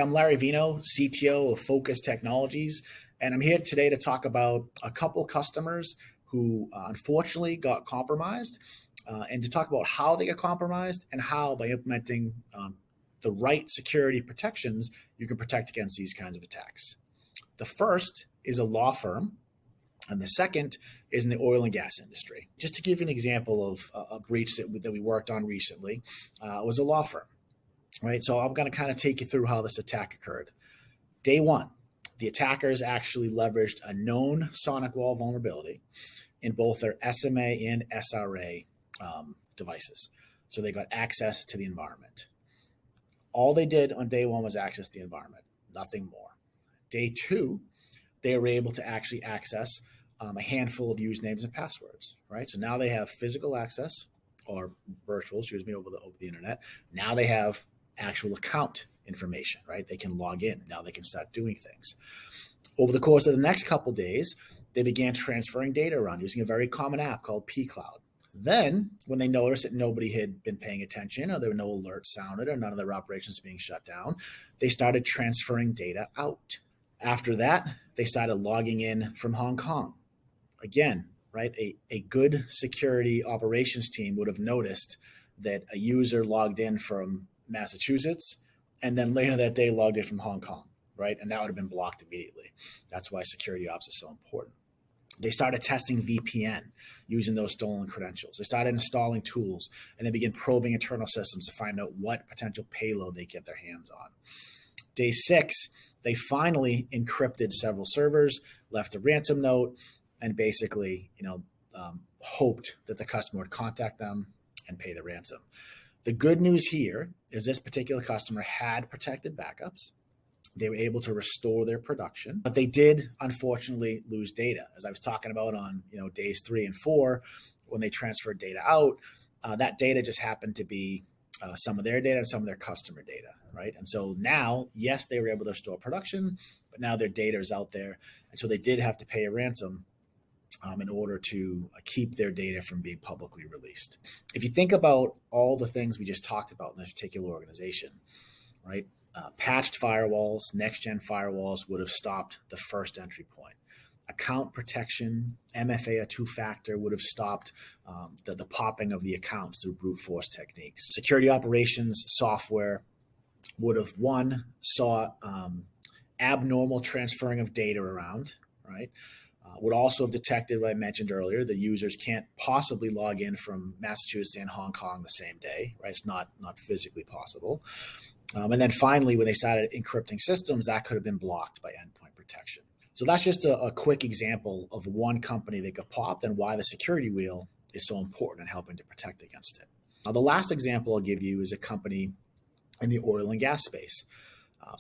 I'm Larry Veino, CTO of Focus Technologies, and I'm here today to talk about a couple customers who unfortunately got compromised, and to talk about how they got compromised and how, by implementing the right security protections, you can protect against these kinds of attacks. The first is a law firm, and the second is in the oil and gas industry. Just to give you an example of a breach that we worked on recently, was a law firm. Right, so I'm going to kind of take you through how this attack occurred. Day one, the attackers actually leveraged a known sonic wall vulnerability in both their SMA and SRA devices. So they got access to the environment. All they did on day one was access the environment, nothing more. Day two, they were able to actually access a handful of usernames and passwords, right? So now they have physical access, or virtual, over the internet. Now they have actual account information, right? They can log in. Now they can start doing things. Over the course of the next couple of days, they began transferring data around using a very common app called pCloud. Then, when they noticed that nobody had been paying attention, or there were no alerts sounded, or none of their operations being shut down, they started transferring data out. After that, they started logging in from Hong Kong. Again, right? A good security operations team would have noticed that a user logged in from Massachusetts, and then later that day logged in from Hong Kong, right? And that would have been blocked immediately. That's why security ops is so important. They started testing VPN using those stolen credentials. They started installing tools, and they began probing internal systems to find out what potential payload they get their hands on. Day six, they finally encrypted several servers, left a ransom note, and basically, hoped that the customer would contact them and pay the ransom. The good news here is this particular customer had protected backups. They were able to restore their production, but they did unfortunately lose data. As I was talking about on days 3 and 4, when they transferred data out, that data just happened to be some of their data and some of their customer data, right? And so now, yes, they were able to restore production, but now their data is out there, and so they did have to pay a ransom in order to keep their data from being publicly released. If you think about all the things we just talked about in this particular organization, right? Patched firewalls, next-gen firewalls would have stopped the first entry point. Account protection, MFA, a two-factor, would have stopped the popping of the accounts through brute force techniques. Security operations software would have, saw abnormal transferring of data around, right? Would also have detected what I mentioned earlier, that users can't possibly log in from Massachusetts and Hong Kong the same day, right? It's not physically possible. And then finally, when they started encrypting systems, that could have been blocked by endpoint protection. So that's just a quick example of one company that got popped and why the security wheel is so important in helping to protect against it. Now, the last example I'll give you is a company in the oil and gas space.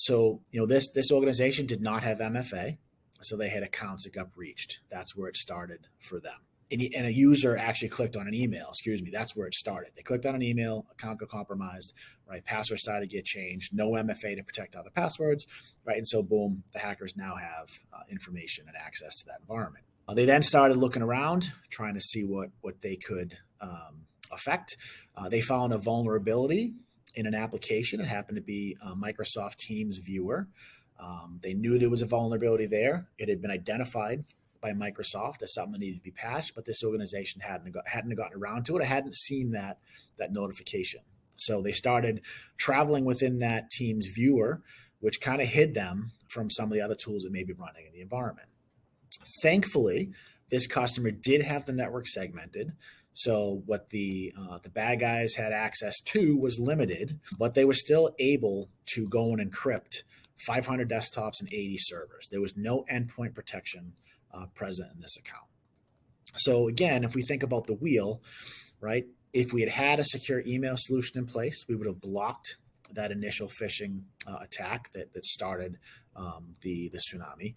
This organization did not have MFA. So they had accounts that got breached. That's where it started for them. And a user actually clicked on an email. That's where it started. They clicked on an email, account got compromised, right? Passwords started to get changed. No MFA to protect other passwords, right? And so, boom, the hackers now have information and access to that environment. They then started looking around, trying to see what they could affect. They found a vulnerability in an application. It happened to be a Microsoft Teams viewer. They knew there was a vulnerability there. It had been identified by Microsoft as something that needed to be patched, but this organization hadn't gotten around to it. I hadn't seen that notification. So they started traveling within that Teams viewer, which kind of hid them from some of the other tools that may be running in the environment. Thankfully, this customer did have the network segmented. So what the bad guys had access to was limited, but they were still able to go and encrypt 500 desktops and 80 servers. There was no endpoint protection present in this account. So again, if we think about the wheel, right? If we had a secure email solution in place, we would have blocked that initial phishing attack that started the tsunami.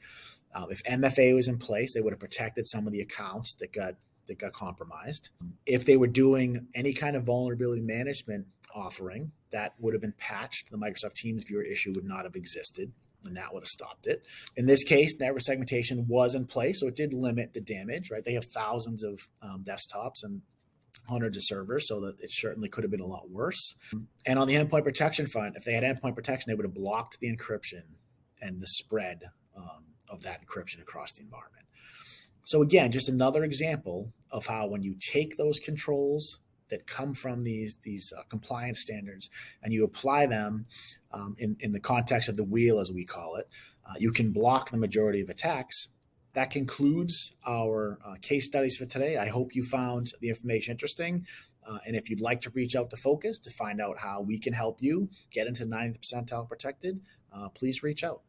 If MFA was in place, they would have protected some of the accounts that got compromised. If they were doing any kind of vulnerability management offering, that would have been patched. The Microsoft Teams viewer issue would not have existed, and that would have stopped it. In this case, network segmentation was in place, so it did limit the damage, right? They have thousands of desktops, and hundreds of servers, so that it certainly could have been a lot worse. And on the endpoint protection front, if they had endpoint protection, they would have blocked the encryption and the spread of that encryption across the environment. So again, just another example of how when you take those controls that come from these compliance standards and you apply them in the context of the wheel, as we call it, you can block the majority of attacks. That concludes our case studies for today. I hope you found the information interesting. And if you'd like to reach out to Focus to find out how we can help you get into 90th percentile protected, please reach out.